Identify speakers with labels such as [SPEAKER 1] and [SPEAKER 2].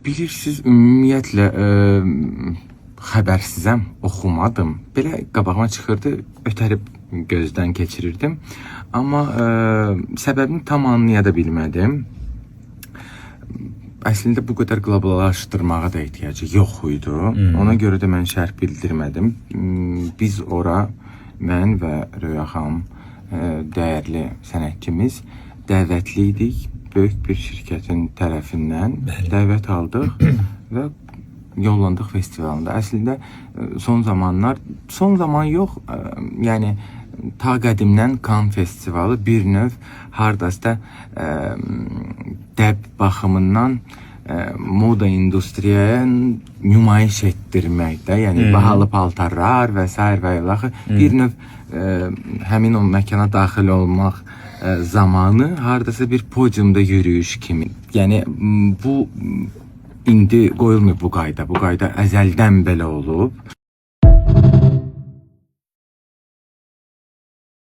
[SPEAKER 1] Bilirsiniz, ümumiyyətlə xəbərsizəm, oxumadım. Belə qabağıma çıxırdı, ötərib gözdən keçirirdim. Amma səbəbini tam anlaya da bilmədim. Əslində bu qədər qloballaşdırmağa da ehtiyacı yox idi. Ona görə də mən şərh bildirmədim. Biz ora, mən və Röya xanım, dəyərli sənətçimiz dəvətli idik. Böyük bir şirkətin tərəfindən dəvət aldıq və yollandıq festivalında. Əslində son zaman yox, yəni ta qədimdən Cannes festivalı bir növ hardasa dəb baxımından moda industriyaya nümayiş etdirməkdə, yəni bahalı paltarlar və s. və ilaxı bir növ həmin o məkana daxil olmaq zamanı hardasa bir podiumda yürüyüş kimi. Yəni bu indi qoyulmuyor bu qayda. Bu qayda əzəldən belə olub.